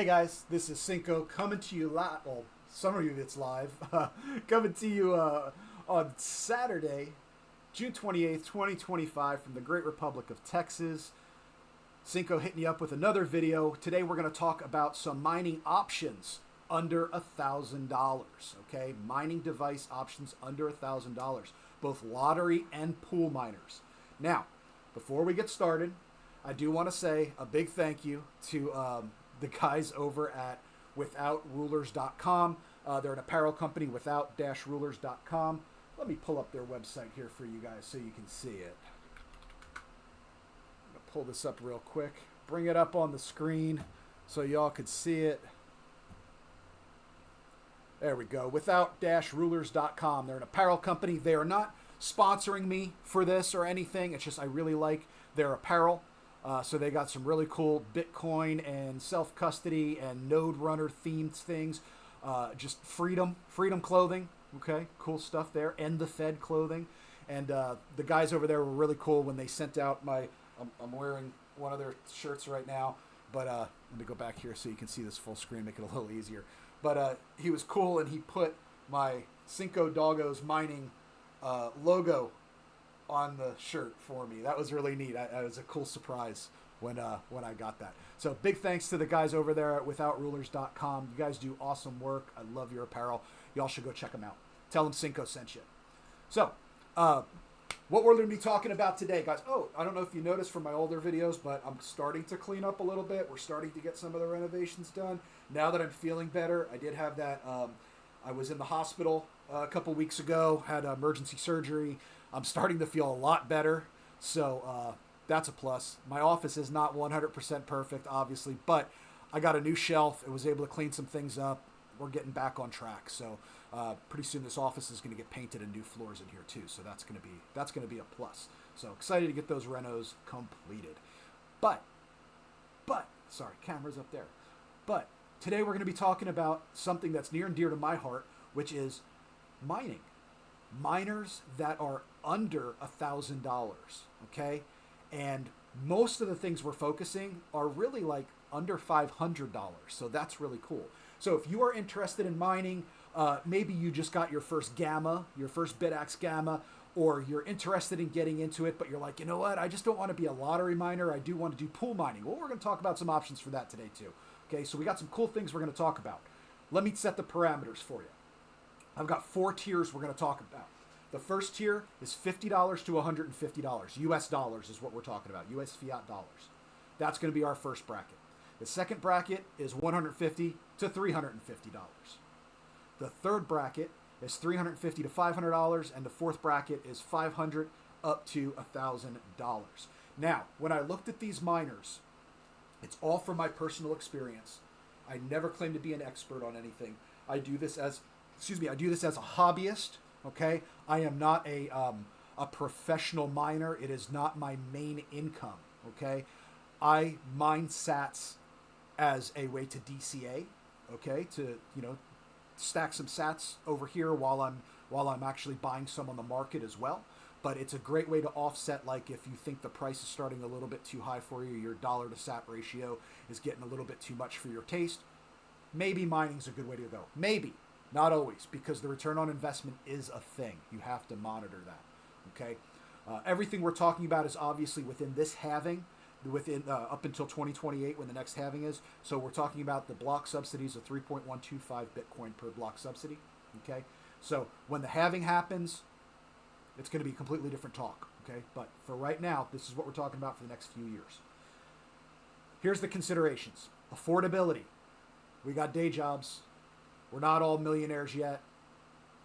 Hey guys, this is Cinco coming to you live. Well, some of you it's live. Coming to you on Saturday, June 28th, 2025, from the Great Republic of Texas. Cinco hitting you up with another video. Today we're going to talk about some mining options under $1,000. Okay, mining device options under $1,000, both lottery and pool miners. Now, before we get started, I do want to say a big thank you to the guys over at withoutrulers.com. They're an apparel company, without-rulers.com. Let me pull up their website here for you guys so you can see it. I'm going to pull this up real quick, bring it up on the screen so y'all could see it. There we go, without-rulers.com. They're an apparel company. They are not sponsoring me for this or anything. It's just I really like their apparel. So they got some really cool Bitcoin and self-custody and Node Runner themed things. Just freedom clothing. Okay, cool stuff there. And the Fed clothing. And the guys over there were really cool when they sent out my... I'm wearing one of their shirts right now. But let me go back here so you can see this full screen, make it a little easier. But he was cool, and he put my Cinco Doggos mining logo on the shirt for me. That was really neat. It was a cool surprise when I got that. So big thanks to the guys over there at without-rulers.com. You guys do awesome work. I love your apparel. Y'all should go check them out. Tell them Cinco sent you. So what we're going to be talking about today, guys. Oh, I don't know if you noticed from my older videos, but I'm starting to clean up a little bit. We're starting to get some of the renovations done. Now that I'm feeling better, I did have that. I was in the hospital a couple weeks ago, had emergency surgery. I'm starting to feel a lot better, so that's a plus. My office is not 100% perfect, obviously, but I got a new shelf. I was able to clean some things up. We're getting back on track, so pretty soon this office is going to get painted and new floors in here too. So that's going to be a plus. So excited to get those renos completed. But sorry, camera's up there. But today we're going to be talking about something that's near and dear to my heart, which is mining. Miners that are under $1,000, okay? And most of the things we're focusing are really like under $500, so that's really cool. So if you are interested in mining, maybe you just got your first Gamma, your first BitAxe Gamma, or you're interested in getting into it, but you're like, you know what, I just don't want to be a lottery miner, I do want to do pool mining. Well, we're going to talk about some options for that today too. Okay, so we got some cool things we're going to talk about. Let me set the parameters for you. I've got 4 tiers we're going to talk about. The first tier is $50 to $150. US dollars is what we're talking about. US fiat dollars. That's going to be our first bracket. The second bracket is $150 to $350. The third bracket is $350 to $500, and the fourth bracket is $500 up to $1,000. Now, when I looked at these miners, it's all from my personal experience. I never claim to be an expert on anything. I do this as a hobbyist. Okay, I am not a professional miner. It is not my main income. Okay, I mine sats as a way to DCA. Okay, to stack some sats over here while I'm actually buying some on the market as well. But it's a great way to offset, like if you think the price is starting a little bit too high for you, your dollar to sat ratio is getting a little bit too much for your taste. Maybe mining's a good way to go. Maybe. Not always, because the return on investment is a thing. You have to monitor that, okay? Everything we're talking about is obviously within this halving, up until 2028 when the next halving is. So we're talking about the block subsidies of 3.125 Bitcoin per block subsidy, okay? So when the halving happens, it's going to be completely different talk, okay? But for right now, this is what we're talking about for the next few years. Here's the considerations. Affordability. We got day jobs. We're not all millionaires yet.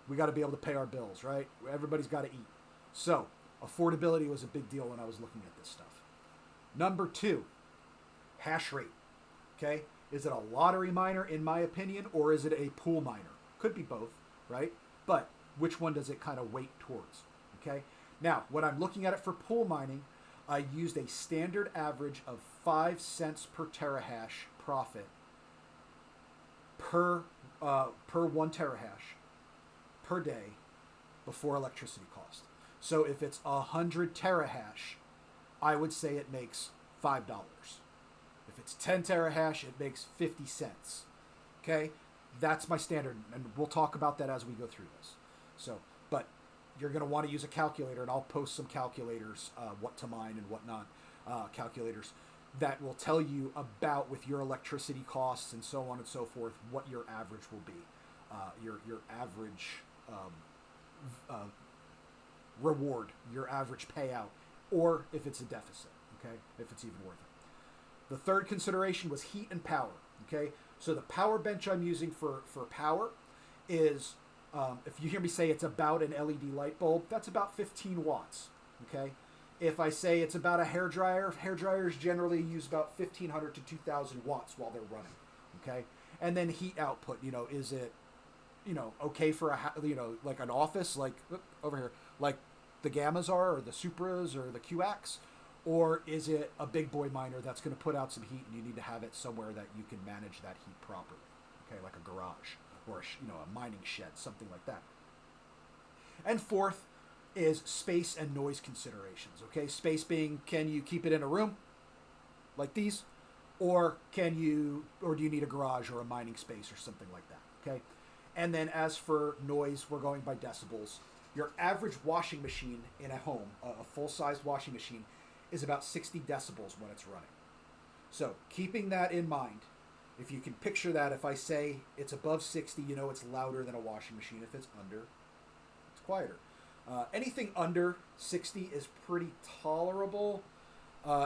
We got to be able to pay our bills, right? Everybody's got to eat. So affordability was a big deal when I was looking at this stuff. Number 2, hash rate. Okay, is it a lottery miner in my opinion, or is it a pool miner? Could be both, right? But which one does it kind of weight towards? Okay. Now, when I'm looking at it for pool mining, I used a standard average of 5 cents per terahash profit per 1 terahash per day before electricity cost. So if it's 100 terahash, I would say it makes $5. If it's 10 terahash, it makes 50 cents. Okay, that's my standard, and we'll talk about that as we go through this. So, but you're going to want to use a calculator, and I'll post some calculators, what to mine and what not, calculators that will tell you about, with your electricity costs and so on and so forth, what your average will be, your average reward, your average payout, or if it's a deficit, okay, if it's even worth it. The third consideration was heat and power, okay? So the power bench I'm using for power is, if you hear me say it's about an LED light bulb, that's about 15 watts, okay? If I say it's about a hair dryers generally use about 1,500 to 2,000 watts while they're running, okay? And then heat output, is it, okay for like an office, like over here, like the Gammas are, or the Supras, or the QX, or is it a big boy miner that's going to put out some heat, and you need to have it somewhere that you can manage that heat properly, okay, like a garage or a mining shed, something like that. And fourth is space and noise considerations, okay? Space being, can you keep it in a room like these, or do you need a garage or a mining space or something like that, okay? And then as for noise, we're going by decibels. Your average washing machine in a home, a full-sized washing machine, is about 60 decibels when it's running. So keeping that in mind, if you can picture that, if I say it's above 60, it's louder than a washing machine. If it's under, it's quieter. Anything under 60 is pretty tolerable.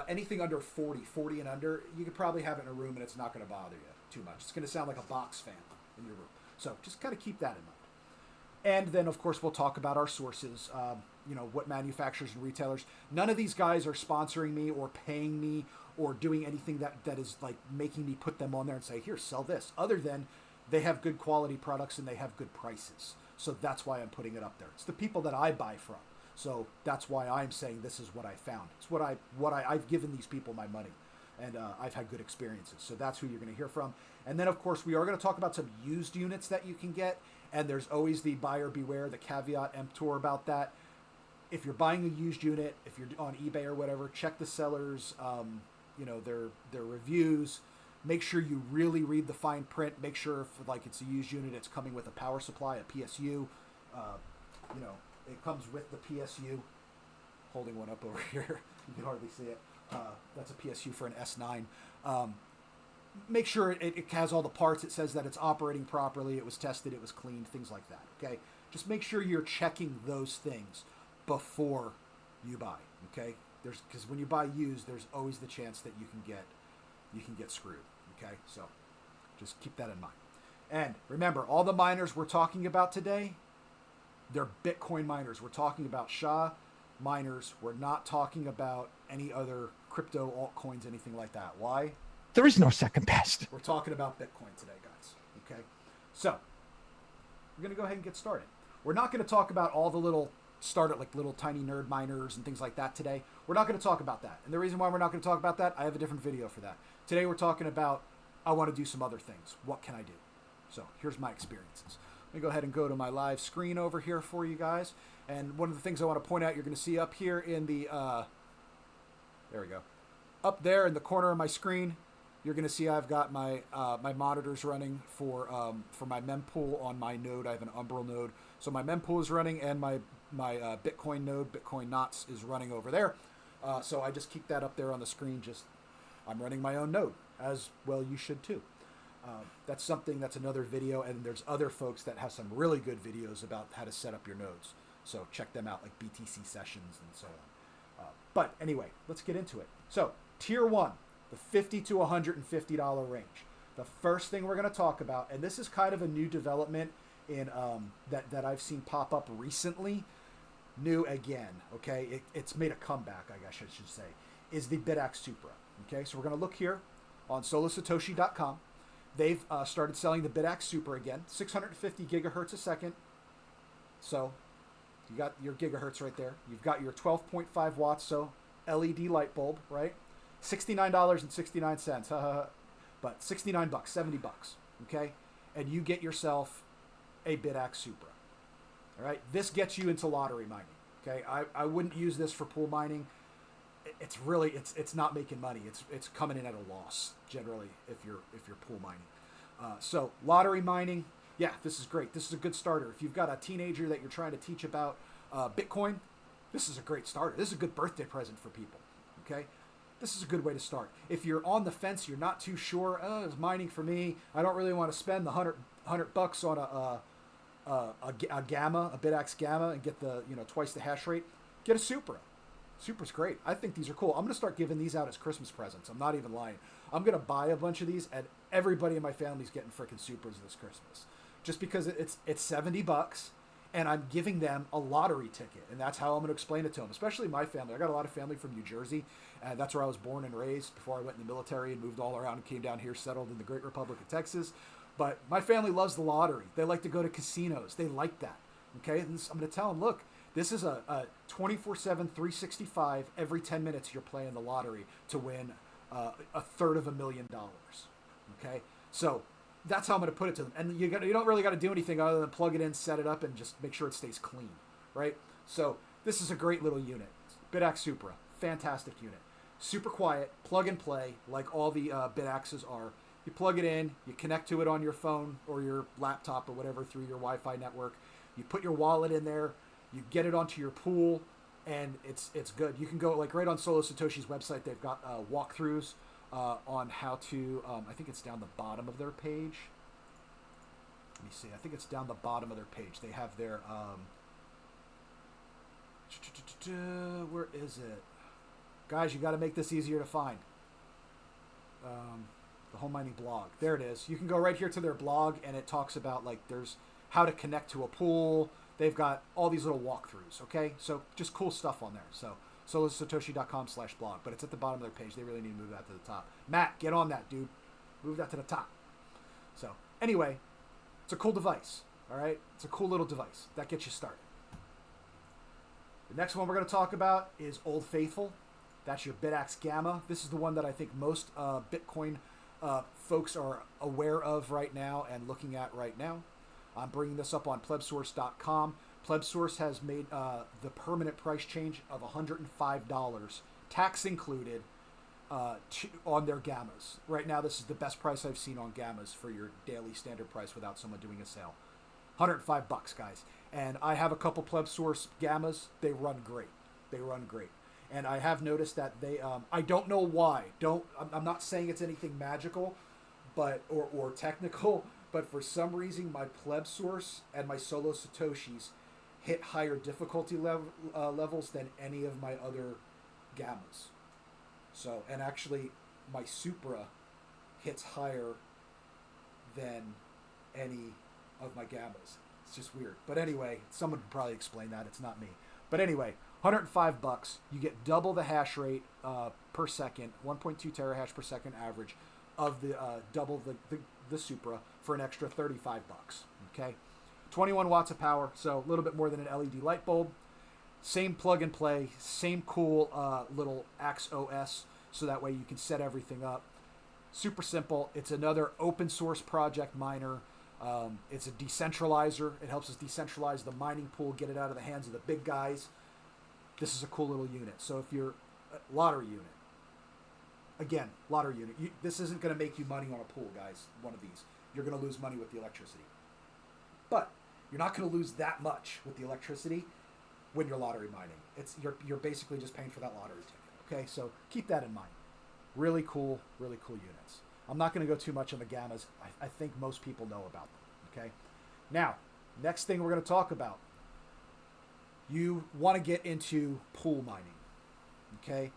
Anything under 40 and under, you could probably have it in a room and it's not going to bother you too much. It's going to sound like a box fan in your room. So just kind of keep that in mind. And then, of course, we'll talk about our sources, what manufacturers and retailers. None of these guys are sponsoring me or paying me or doing anything that is like making me put them on there and say, here, sell this. Other than they have good quality products and they have good prices. So that's why I'm putting it up there. It's the people that I buy from. So that's why I'm saying this is what I found. It's I've given these people my money. And I've had good experiences. So that's who you're going to hear from. And then, of course, we are going to talk about some used units that you can get. And there's always the buyer beware, the caveat emptor about that. If you're buying a used unit, if you're on eBay or whatever, check the sellers, their reviews. Make sure you really read the fine print. Make sure if it's a used unit, it's coming with a power supply, a PSU. It comes with the PSU. Holding one up over here. You can hardly see it. That's a PSU for an S9. Make sure it has all the parts. It says that it's operating properly. It was tested. It was cleaned. Things like that. Okay. Just make sure you're checking those things before you buy. Okay. Because when you buy used, there's always the chance that you can get screwed. Okay. So just keep that in mind. And remember, all the miners we're talking about today, they're Bitcoin miners. We're talking about SHA miners. We're not talking about any other crypto altcoins, anything like that. Why? There is no second best. We're talking about Bitcoin today, guys. Okay? So, we're going to go ahead and get started. We're not going to talk about all the little tiny nerd miners and things like that today. We're not going to talk about that. And the reason why we're not going to talk about that, I have a different video for that. Today we're talking about, I want to do some other things. What can I do? So, here's my experiences. Let me go ahead and go to my live screen over here for you guys. And one of the things I want to point out, you're going to see up here in the, there we go. Up there in the corner of my screen, you're going to see I've got my my monitors running for my mempool on my node. I have an Umbrel node. So my mempool is running and my Bitcoin node, Bitcoin Knots, is running over there. So I just keep that up there on the screen. I'm running my own node, as well you should too. That's another video, and there's other folks that have some really good videos about how to set up your nodes. So check them out, like BTC sessions and so on. But anyway, let's get into it. So tier 1, the $50 to $150 range. The first thing we're going to talk about, and this is kind of a new development in that I've seen pop up recently, new again, okay? It's made a comeback, I guess I should say, is the BitAxe Supra. Okay, so we're going to look here on solosatoshi.com. They've started selling the BitAxe Supra again, 650 gigahertz a second. So you got your gigahertz right there. You've got your 12.5 watts, so LED light bulb, right? $69.69, but $69, $70, okay? And you get yourself a BitAxe Supra, all right? This gets you into lottery mining, okay? I wouldn't use this for pool mining. it's really it's not making money. It's coming in at a loss generally if you're pool mining. So lottery mining, yeah, this is great. This is a good starter. If you've got a teenager that you're trying to teach about Bitcoin, this is a great starter. This is a good birthday present for people. Okay, this is a good way to start. If you're on the fence, you're not too sure. Is mining for me? I don't really want to spend the $100 on a gamma, a BitX gamma, and get the twice the hash rate. Get a Supra. Supra's great. I think these are cool. I'm going to start giving these out as Christmas presents. I'm not even lying. I'm going to buy a bunch of these, and everybody in my family's getting freaking Supras this Christmas. Just because it's $70, and I'm giving them a lottery ticket, and that's how I'm going to explain it to them, especially my family. I got a lot of family from New Jersey, and that's where I was born and raised before I went in the military and moved all around and came down here, settled in the great Republic of Texas. But my family loves the lottery. They like to go to casinos. They like that. Okay, and I'm going to tell them, look, this is a 24/7, 365. Every 10 minutes you're playing the lottery to win $250,000. Okay, so that's how I'm going to put it to them. And you don't really got to do anything other than plug it in, set it up, and just make sure it stays clean, right? So this is a great little unit. BitAxe Supra, fantastic unit. Super quiet, plug and play, like all the BitAxes are. You plug it in, you connect to it on your phone or your laptop or whatever through your Wi-Fi network. You put your wallet in there, you get it onto your pool, and it's good. You can go like right on Solo Satoshi's website. They've got walkthroughs on how to. I think it's down the bottom of their page. Let me see. I think it's down the bottom of their page. They have their. Where is it, guys? You got to make this easier to find. The Home Mining blog. There it is. You can go right here to their blog, and it talks about like there's how to connect to a pool. They've got all these little walkthroughs, okay? So just cool stuff on there. So solosatoshi.com/blog, but it's at the bottom of their page. They really need to move that to the top. Matt, get on that, dude. Move that to the top. So anyway, it's a cool device, all right? It's a cool little device. That gets you started. The next one we're going to talk about is Old Faithful. That's your BitAxe Gamma. This is the one that I think most Bitcoin folks are aware of right now and looking at right now. I'm bringing this up on plebsource.com. Plebsource has made the permanent price change of $105, tax included, on their gammas. Right now, this is the best price I've seen on gammas for your daily standard price without someone doing a sale. $105, guys. And I have a couple Plebsource gammas. They run great. They run great. And I have noticed that they, I don't know why. I'm not saying it's anything magical, but or technical. But for some reason, my Plebsource and my Solo Satoshis hit higher difficulty levels than any of my other gammas. So, and actually, my Supra hits higher than any of my gammas. It's just weird. But anyway, someone would probably explain that. It's not me. But anyway, $105. You get double the hash rate per second, 1.2 terahash per second average of the double the Supra for an extra $35. Okay, 21 watts of power, so a little bit more than an LED light bulb. Same plug and play, same cool little Axe OS, so that way you can set everything up. Super simple. It's another open source project miner. It's a decentralizer. It helps us decentralize the mining pool, get it out of the hands of the big guys. This is a cool little unit. So if you're a lottery unit, again, lottery unit, this isn't going to make you money on a pool, guys. One of these. You're going to lose money with the electricity. But you're not going to lose that much with the electricity when you're lottery mining. You're basically just paying for that lottery ticket. Okay, so keep that in mind. Really cool units. I'm not going to go too much on the gammas. I think most people know about them. Okay, now next thing we're going to talk about. You want to get into pool mining. Okay,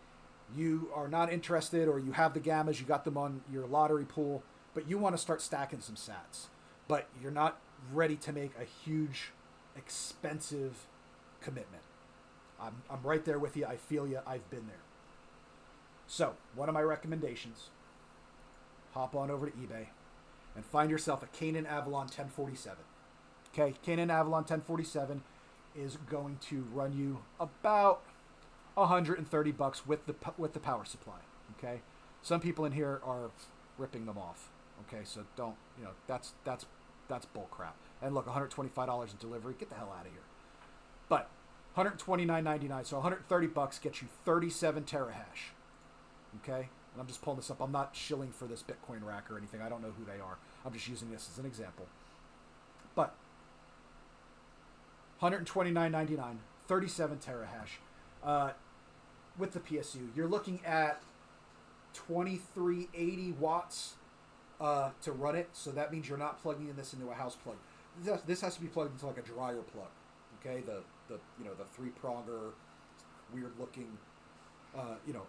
you are not interested, or you have the gammas, you got them on your lottery pool, but you want to start stacking some sats. But you're not ready to make a huge, expensive commitment. I'm right there with you. I feel you. I've been there. So, one of my recommendations, hop on over to eBay and find yourself a Canaan Avalon 1047. Okay, Canaan Avalon 1047 is going to run you about $130 with the power supply. Okay, some people in here are ripping them off. Okay, so don't, that's bull crap. And look, $125 in delivery, get the hell out of here. But $129.99. So $130 gets you 37 terahash. Okay? And I'm just pulling this up. I'm not shilling for this Bitcoin rack or anything. I don't know who they are. I'm just using this as an example. But $129.99, 37 terahash. With the PSU, you're looking at 2380 watts to run it. So that means you're not plugging in this into a house plug. This has to be plugged into like a dryer plug. Okay, the three pronger, weird looking,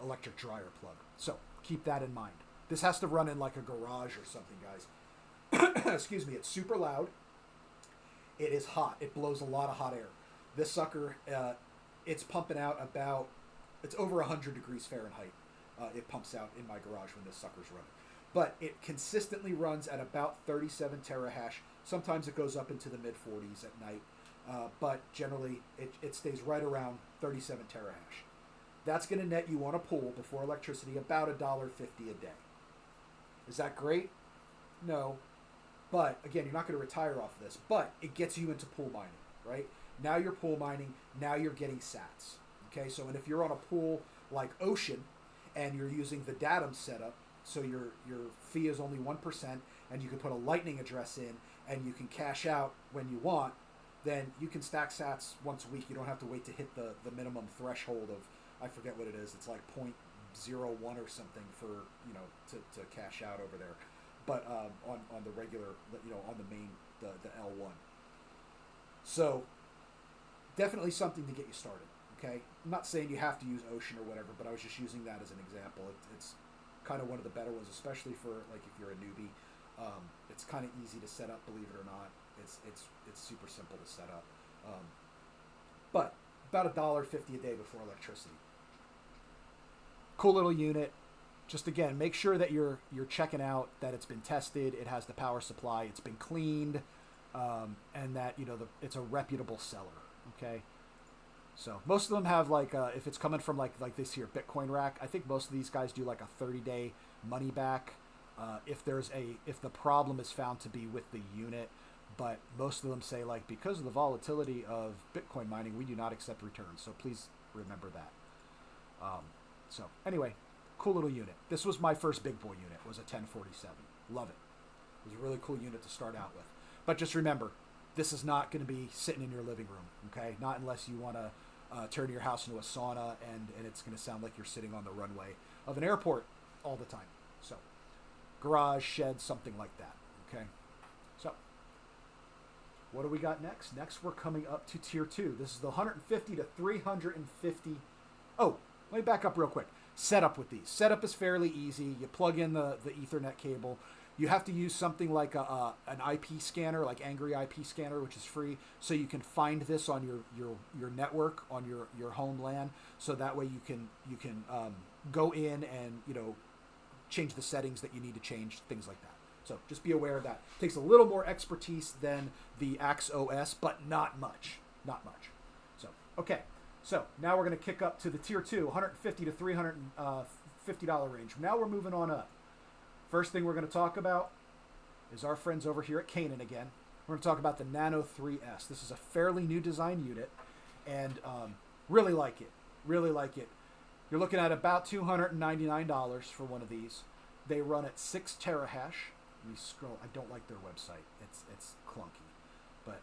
electric dryer plug. So keep that in mind. This has to run in like a garage or something, guys. Excuse me. It's super loud. It is hot. It blows a lot of hot air. This sucker, it's pumping out it's over 100 degrees Fahrenheit. It pumps out in my garage when this sucker's running. But it consistently runs at about 37 terahash. Sometimes it goes up into the mid-40s at night. But generally, it stays right around 37 terahash. That's going to net you on a pool before electricity about $1.50 a day. Is that great? No. But, again, you're not going to retire off of this. But it gets you into pool mining, right? Now you're pool mining. Now you're getting sats. Okay, so and if you're on a pool like Ocean and you're using the Datum setup, so your fee is only 1%, and you can put a Lightning address in, and you can cash out when you want, then you can stack sats once a week. You don't have to wait to hit the minimum threshold of, I forget what it is. It's like 0.01 or something for, to cash out over there. But on the regular, on the main, the L1. So definitely something to get you started. Okay, I'm not saying you have to use Ocean or whatever, but I was just using that as an example. It's kind of one of the better ones, especially for like if you're a newbie. It's kind of easy to set up, believe it or not. It's super simple to set up. But about $1.50 a day before electricity. Cool little unit. Just again, make sure that you're checking out that it's been tested, it has the power supply, it's been cleaned, and that it's a reputable seller. Okay. So most of them have like if it's coming from like this here Bitcoin rack, I think most of these guys do like a 30-day money back if the problem is found to be with the unit. But most of them say like, because of the volatility of Bitcoin mining, we do not accept returns. So please remember that. So anyway, cool little unit. This was my first big boy unit. Was a 1047. Love it. It was a really cool unit to start out with. But just remember, this is not going to be sitting in your living room, okay? Not unless you want to turn your house into a sauna and it's going to sound like you're sitting on the runway of an airport all the time. So, garage, shed, something like that, okay? So, what do we got next? Next, we're coming up to Tier 2. This is the 150 to 350. Oh, let me back up real quick. Setup with these. Setup is fairly easy. You plug in the Ethernet cable. You have to use something like an IP scanner, like Angry IP scanner, which is free, so you can find this on your network, on your home LAN, so that way you can go in and change the settings that you need to change, things like that. So just be aware of that. It takes a little more expertise than the Axe OS, but not much. Not much. So okay. So now we're going to kick up to the Tier 2, $150 to $350 range. Now we're moving on up. First thing we're going to talk about is our friends over here at Canaan again. We're going to talk about the Nano 3S. This is a fairly new design unit, and really like it. Really like it. You're looking at about $299 for one of these. They run at 6 terahash. Let me scroll. I don't like their website. It's clunky. But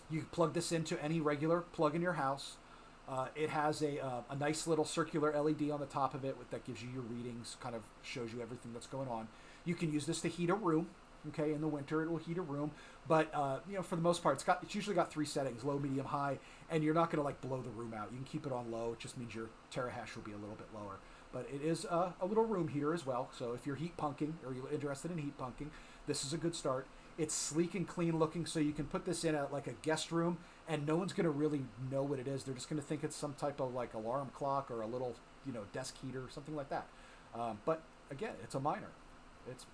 you plug this into any regular plug in your house. It has a nice little circular LED on the top of it that gives you your readings, kind of shows you everything that's going on. You can use this to heat a room. Okay, in the winter it will heat a room, but for the most part, it's usually got 3 settings: low, medium, high, and you're not going to like blow the room out. You can keep it on low. It just means your terahash will be a little bit lower. But it is a little room heater as well. So if you're heat punking or you're interested in heat punking, this is a good start. It's sleek and clean looking, so you can put this in like a guest room, and no one's going to really know what it is. They're just going to think it's some type of like alarm clock or a little desk heater or something like that. But again, it's a miner.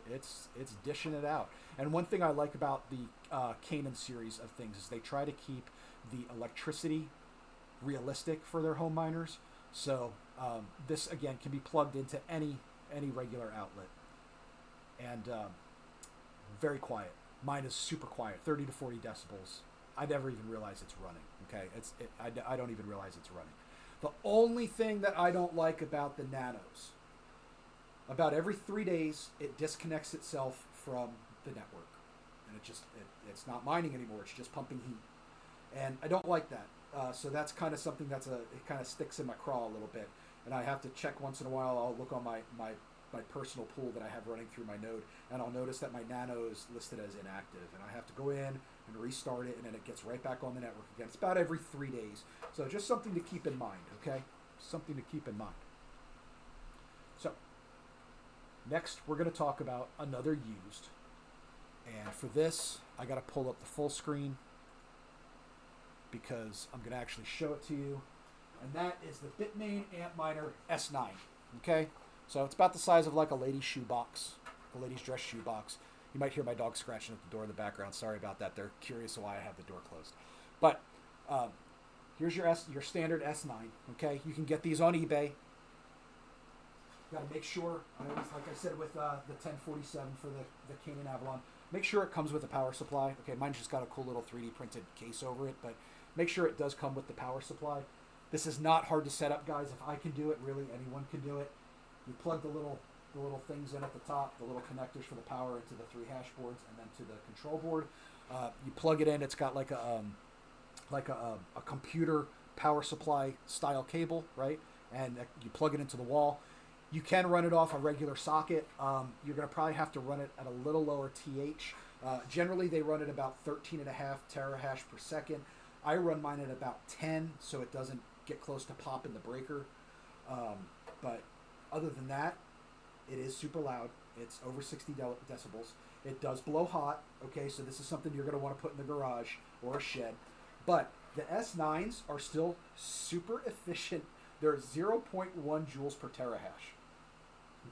It's dishing it out. And one thing I like about the Canaan series of things is they try to keep the electricity realistic for their home miners. So this again can be plugged into any regular outlet, and very quiet. Mine is super quiet, 30 to 40 decibels. I never even realize it's running. Okay, I don't even realize it's running. The only thing that I don't like about the Nanos, about every 3 days, it disconnects itself from the network, and it's not mining anymore. It's just pumping heat, and I don't like that. So that's kind of something it kind of sticks in my craw a little bit, and I have to check once in a while. I'll look on my personal pool that I have running through my node, and I'll notice that my Nano is listed as inactive, and I have to go in and restart it, and then it gets right back on the network again. It's about every 3 days. So just something to keep in mind, okay? Something to keep in mind. So next, we're going to talk about another used. And for this, I got to pull up the full screen because I'm going to actually show it to you. And that is the Bitmain Antminer S9, okay? So it's about the size of like a lady's shoebox, a lady's dress shoebox. You might hear my dog scratching at the door in the background. Sorry about that. They're curious why I have the door closed. But here's your standard S9. Okay, you can get these on eBay. Got to make sure. I always, like I said with the 1047 for the Canaan Avalon, make sure it comes with a power supply. Okay, mine's just got a cool little 3D printed case over it, but make sure it does come with the power supply. This is not hard to set up, guys. If I can do it, really anyone can do it. You plug the little things in at the top, the little connectors for the power into the 3 hash boards, and then to the control board. You plug it in. It's got like a computer power supply style cable, right? And you plug it into the wall. You can run it off a regular socket. You're going to probably have to run it at a little lower TH. Generally, they run at about 13.5 terahash per second. I run mine at about 10, so it doesn't get close to popping the breaker. But other than that, it is super loud. It's over 60 decibels. It does blow hot. Okay, so this is something you're going to want to put in the garage or a shed. But the S9s are still super efficient. They're 0.1 joules per terahash.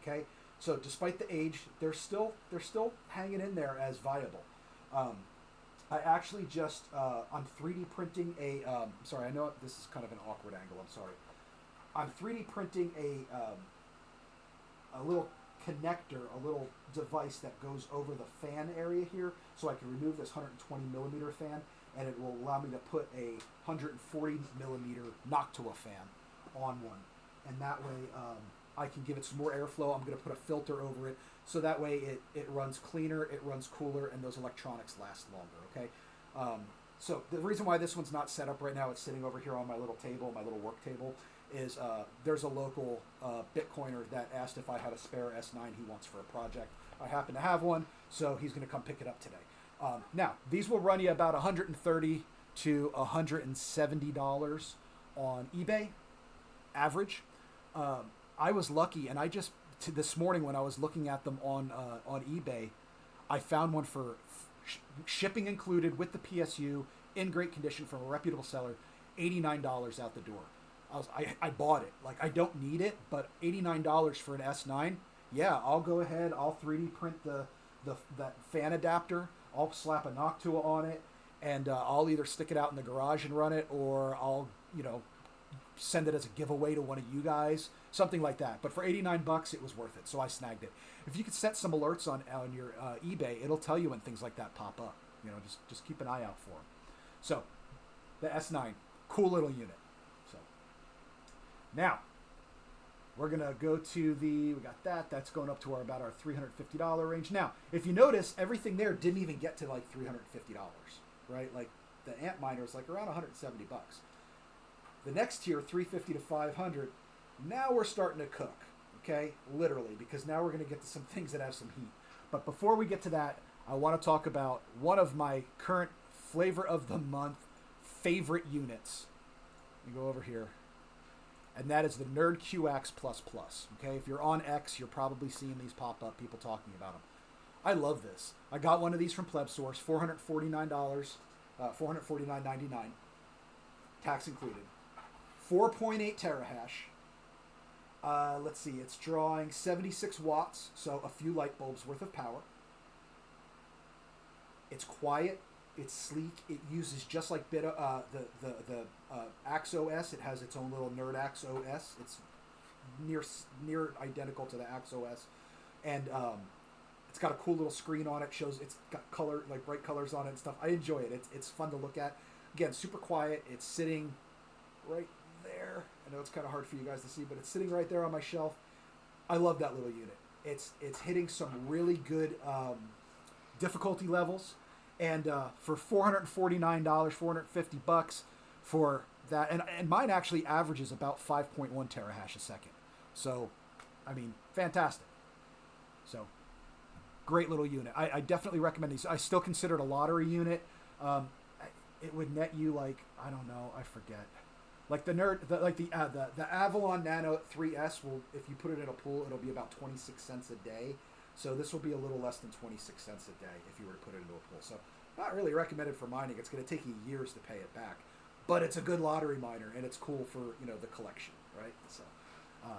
Okay, so despite the age, they're still hanging in there as viable. I actually just I'm 3D printing a. Sorry, I know this is kind of an awkward angle. I'm sorry. I'm 3D printing a little connector, a little device that goes over the fan area here, so I can remove this 120 millimeter fan, and it will allow me to put a 140 millimeter Noctua fan on one, and that way I can give it some more airflow. I'm going to put a filter over it, so that way it runs cleaner, it runs cooler, and those electronics last longer. Okay, so the reason why this one's not set up right now, it's sitting over here on my little table, my little work table, is there's a local Bitcoiner that asked if I had a spare S9 he wants for a project. I happen to have one, so he's going to come pick it up today. Now, these will run you about $130 to $170 on eBay, average. I was lucky, and this morning when I was looking at them on eBay, I found one for shipping included with the PSU in great condition from a reputable seller, $89 out the door. I bought it. Like, I don't need it, but $89 for an S9, yeah, I'll go ahead. I'll 3D print that fan adapter. I'll slap a Noctua on it, and I'll either stick it out in the garage and run it, or I'll send it as a giveaway to one of you guys, something like that. But for $89, it was worth it, so I snagged it. If you could set some alerts on your eBay, it'll tell you when things like that pop up. Just keep an eye out for them. So, the S9, cool little unit. So, now we're gonna go to we got that's going up to about our $350 range. Now, if you notice, everything there didn't even get to like $350, right? Like the Antminer is like around $170. The next tier, $350 to $500. Now we're starting to cook, okay? Literally, because now we're gonna get to some things that have some heat. But before we get to that, I want to talk about one of my current flavor of the month favorite units. Let me go over here. And that is the NerdQX++. Okay, if you're on X, you're probably seeing these pop up, people talking about them. I love this. I got one of these from PlebSource, $449, $449.99, tax included. 4.8 terahash. Let's see, it's drawing 76 watts, so a few light bulbs worth of power. It's quiet. It's sleek. It uses just like the Axe OS. It has its own little Nerd Axe OS. It's near identical to the Axe OS, and It's got a cool little screen on it. Shows it's got color, like bright colors on it and stuff. I enjoy it. It's fun to look at. Again, super quiet. It's sitting right there. I know it's kind of hard for you guys to see, but it's sitting right there on my shelf. I love that little unit. It's hitting some really good difficulty levels, and for $449, $450 for that, and mine actually averages about 5.1 terahash a second. So, I mean, fantastic. So, great little unit. I definitely recommend these. I still consider it a lottery unit. It would net you like, I don't know, I forget. Like the Avalon Nano 3S will, if you put it in a pool, it'll be about 26 cents a day. So this will be a little less than 26 cents a day if you were to put it into a pool. So not really recommended for mining. It's going to take you years to pay it back, but it's a good lottery miner and it's cool for the collection, right? So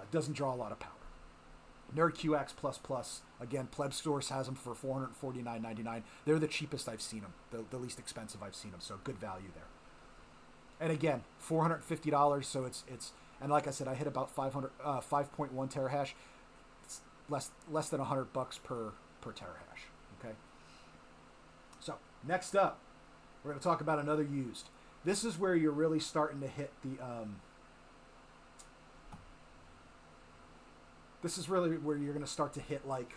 it doesn't draw a lot of power. NerdQX++, again, Pleb Stores has them for $449.99. They're the cheapest I've seen them, the least expensive I've seen them, so good value there. And again, $450, so it's and like I said, I hit about 5.1 terahash. It's less than $100 per terahash. Okay. So next up, we're going to talk about another used. This is where you're really starting to hit the. This is really where you're going to start to hit like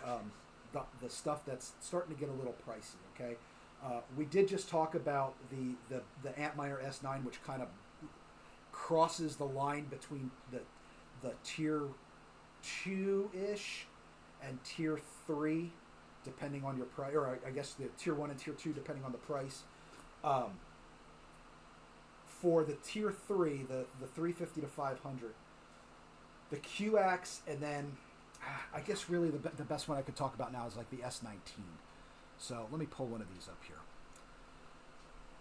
the stuff that's starting to get a little pricey. Okay. We did just talk about the Antminer S9, which kind of crosses the line between the tier 2-ish and tier 3, depending on your price, or I guess the tier 1 and tier 2, depending on the price. For the tier 3, the 350 to 500, the QX, and then I guess really the best one I could talk about now is like the S19. So let me pull one of these up here.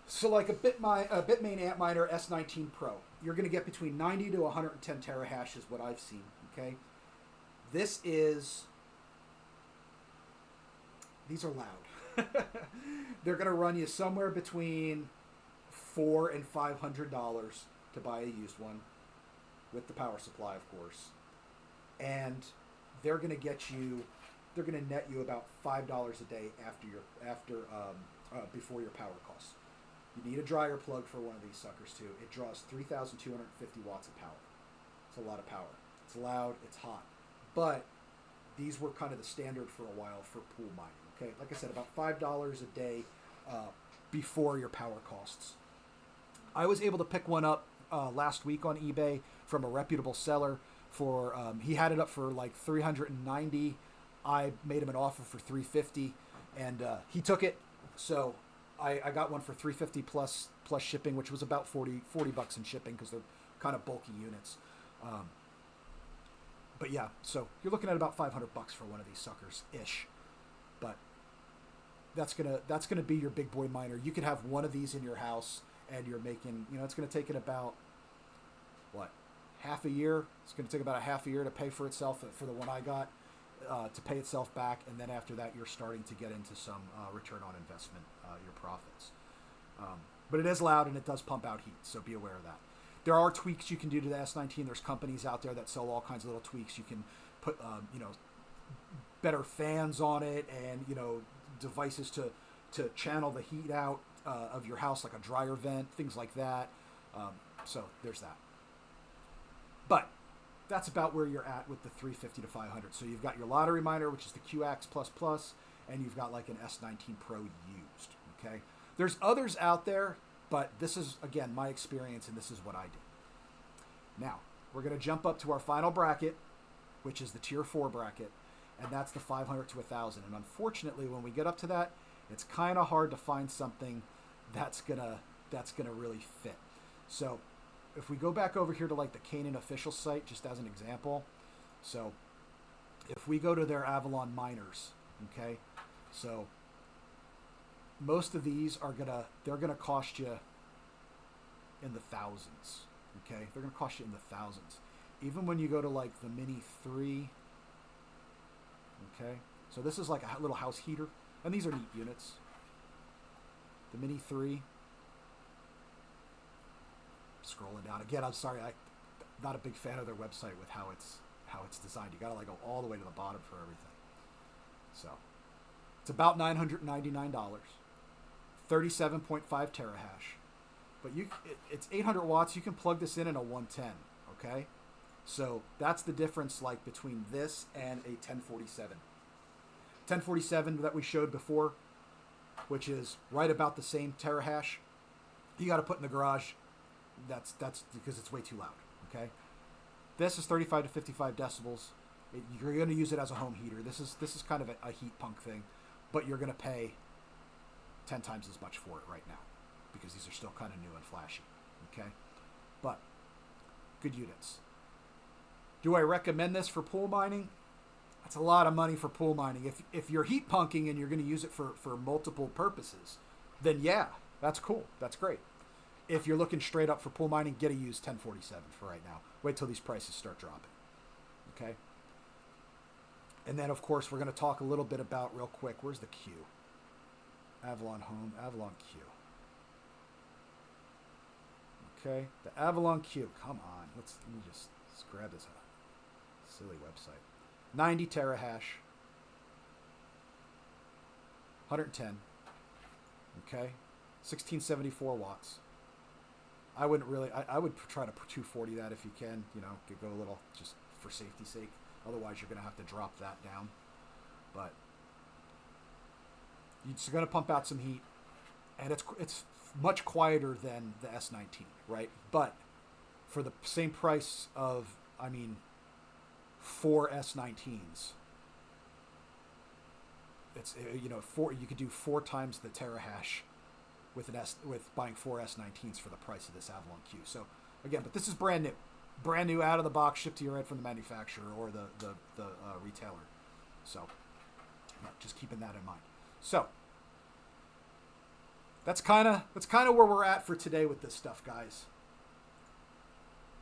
So like a Bitmain Antminer S19 Pro, you're going to get between 90 to 110 terahash is what I've seen. Okay, these are loud. They're going to run you somewhere between $400 and $500 to buy a used one, with the power supply, of course, and they're going to net you about $5 a day before your power costs. You need a dryer plug for one of these suckers too. It draws 3,250 watts of power. It's a lot of power. It's loud. It's hot. But these were kind of the standard for a while for pool mining. Okay, like I said, about $5 a day before your power costs. I was able to pick one up last week on eBay from a reputable seller for he had it up for like $390. I made him an offer for $350, and he took it. So I got one for $350 plus shipping, which was about $40 in shipping because they're kind of bulky units. But yeah, so you're looking at about $500 for one of these suckers ish. But that's gonna be your big boy miner. You could have one of these in your house, and you're making, it's gonna take it about half a year. It's gonna take about a half a year to pay for itself for the one I got. To pay itself back, and then after that you're starting to get into some return on investment, your profits. But it is loud and it does pump out heat, so be aware of that. There are tweaks you can do to the S19. There's companies out there that sell all kinds of little tweaks. You can put better fans on it, and devices to channel the heat out of your house, like a dryer vent, things like that. So there's that. But that's about where you're at with the 350 to 500. So you've got your lottery miner, which is the QX++, and you've got like an S19 Pro used. Okay, there's others out there, but this is, again, my experience, and this is what I did. Now we're going to jump up to our final bracket, which is the tier 4 bracket, and that's the 500 to 1,000. And unfortunately, when we get up to that, it's kind of hard to find something that's gonna really fit. So if we go back over here to like the Canaan official site, just as an example, so if we go to their Avalon miners, okay, so most of these they're gonna cost you in the thousands, okay, they're gonna cost you in the thousands. Even when you go to like the Mini 3, okay, so this is like a little house heater, and these are neat units. The Mini 3. Scrolling down again, I'm sorry, I'm not a big fan of their website with how it's designed. You gotta like go all the way to the bottom for everything. So It's about $999, 37.5 terahash. But it's 800 watts. You can plug this in a 110, okay? So that's the difference like between this and a 1047. 1047 that we showed before, which is right about the same terahash, you got to put in the garage. That's because it's way too loud, okay? This is 35 to 55 decibels. You're going to use it as a home heater. This is kind of a heat punk thing, but you're going to pay 10 times as much for it right now because these are still kind of new and flashy, okay? But good units. Do I recommend this for pool mining? That's a lot of money for pool mining. If you're heat punking and you're going to use it for multiple purposes, then yeah, that's cool. That's great. If you're looking straight up for pool mining, get a used 1047 for right now. Wait till these prices start dropping, okay? And then, of course, we're going to talk a little bit about, real quick, where's the Q? Avalon Home, Avalon Q. Okay, the Avalon Q. Come on, let me just grab this silly website. 90 terahash, 110. Okay, 1674 watts. I wouldn't really. I would try to 240 that if you can. You know, could go a little just for safety's sake. Otherwise, you're going to have to drop that down. But it's going to pump out some heat, and it's much quieter than the S19, right? But for the same price of, I mean, 4 S19s, it's, you know, you could do 4 times the terahash with buying 4 S19s for the price of this Avalon Q. So again, but this is brand new out of the box, shipped to your head from the manufacturer or the retailer. So just keeping that in mind. So that's kind of where we're at for today with this stuff, guys.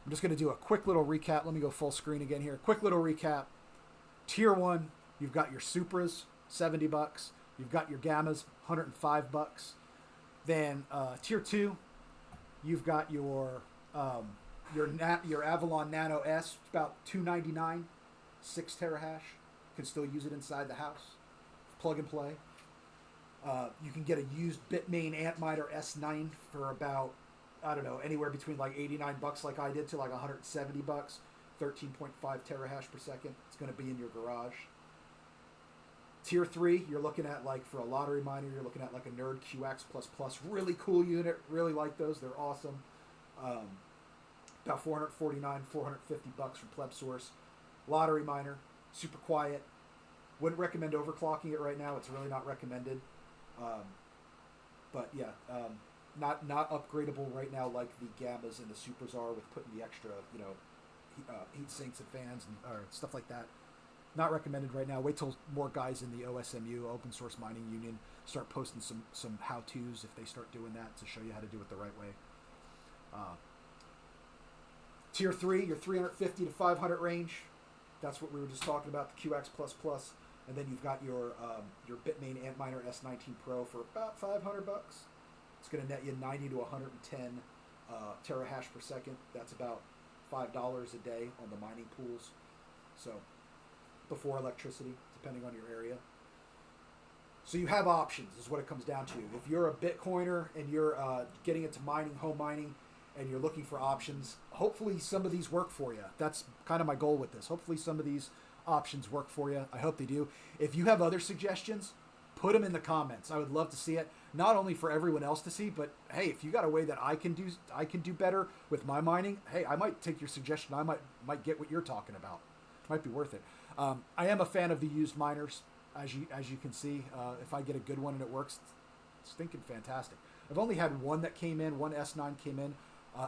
I'm just going to do a quick little recap. Let me go full screen again here. Quick little recap. Tier 1, you've got your Supras, $70. You've got your Gammas, $105. Then Tier 2, you've got your Avalon Nano S, about $299, 6 terahash. You can still use it inside the house. Plug and play. You can get a used Bitmain Antminer S9 for about, I don't know, anywhere between like $89 like I did to like $170, 13.5 terahash per second. It's going to be in your garage. Tier 3, you're looking at like for a lottery miner, you're looking at like a Nerd QX++. Really cool unit. Really like those. They're awesome. About $449, $450 from PlebSource. Lottery miner. Super quiet. Wouldn't recommend overclocking it right now. It's really not recommended. But yeah, not upgradable right now like the Gammas and the Supras are with putting the extra, you know, heat sinks and fans and or stuff like that. Not recommended right now. Wait till more guys in the OSMU, Open Source Mining Union, start posting some how-tos if they start doing that to show you how to do it the right way. Tier 3, your 350 to 500 range. That's what we were just talking about, the QX++. And then you've got your Bitmain Antminer S19 Pro for about $500. It's going to net you 90 to 110 terahash per second. That's about $5 a day on the mining pools. So before electricity, depending on your area. So you have options is what it comes down to. If you're a Bitcoiner and you're getting into mining, home mining, and you're looking for options, hopefully some of these work for you. That's kind of my goal with this. Hopefully some of these options work for you. I hope they do. If you have other suggestions, put them in the comments. I would love to see it, not only for everyone else to see, but hey, if you got a way that I can do better with my mining, hey, I might take your suggestion. I might get what you're talking about. Might be worth it. I am a fan of the used miners, as you can see. If I get a good one and it works, it's stinking fantastic. I've only had one that came in, one S9 came in,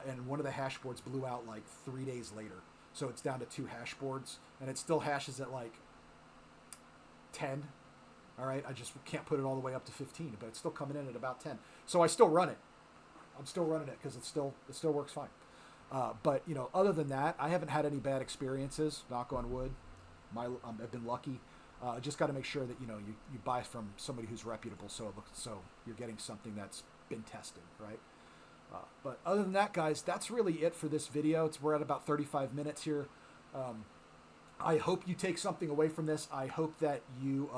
and one of the hash boards blew out like 3 days later. So it's down to 2 hash boards, and it still hashes at like 10. All right, I just can't put it all the way up to 15, but it's still coming in at about 10. So I still run it. I'm still running it because it still works fine. But you know, other than that, I haven't had any bad experiences. Knock on wood. I've been lucky. Just got to make sure that you buy from somebody who's reputable, so you're getting something that's been tested, right? But other than that, guys, that's really it for this video. We're at about 35 minutes here. I hope you take something away from this. I hope that you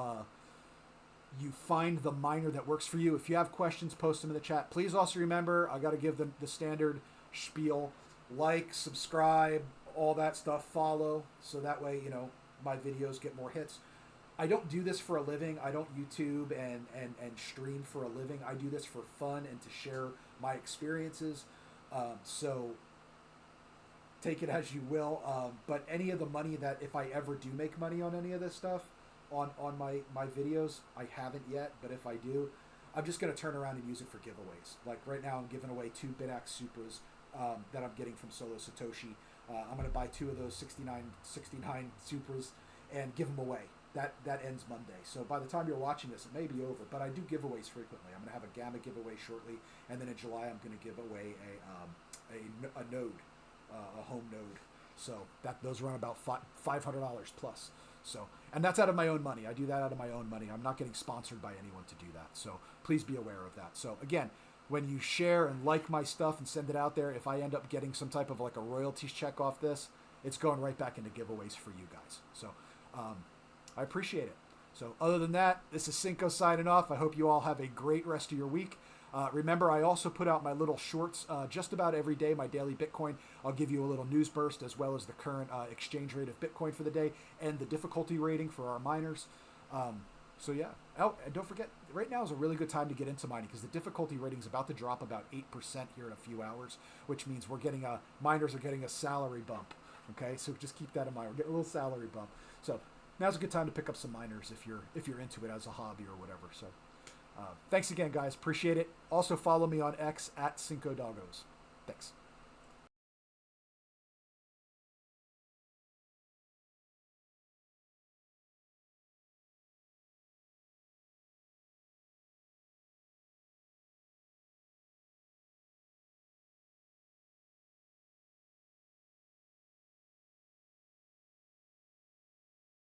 you find the miner that works for you. If you have questions, post them in the chat. Please also remember, I got to give them the standard spiel: like, subscribe, all that stuff, follow, so that way, you know, my videos get more hits. I don't do this for a living. I don't YouTube and stream for a living. I do this for fun and to share my experiences. So take it as you will. But any of the money that, if I ever do make money on any of this stuff, on my videos, I haven't yet, but if I do, I'm just going to turn around and use it for giveaways. Like right now, I'm giving away 2 Bitax Supras that I'm getting from Solo Satoshi. I'm going to buy 2 of those 69 Supras and give them away. That ends Monday. So by the time you're watching this, it may be over, but I do giveaways frequently. I'm going to have a Gamma giveaway shortly, and then in July, I'm going to give away a node, a home node. So those run about $500 plus. So, and that's out of my own money. I do that out of my own money. I'm not getting sponsored by anyone to do that. So please be aware of that. So again, when you share and like my stuff and send it out there, if I end up getting some type of like a royalties check off this, it's going right back into giveaways for you guys. So I appreciate it. So other than that, this is Cinco signing off. I hope you all have a great rest of your week. Remember, I also put out my little shorts just about every day, my daily Bitcoin. I'll give you a little news burst as well as the current exchange rate of Bitcoin for the day and the difficulty rating for our miners. So yeah. Oh, and don't forget, right now is a really good time to get into mining because the difficulty rating is about to drop about 8% here in a few hours, which means miners are getting a salary bump. Okay, so just keep that in mind. We're getting a little salary bump. So now's a good time to pick up some miners if you're into it as a hobby or whatever. So thanks again, guys. Appreciate it. Also follow me on X at Cinco Doggos. Thanks.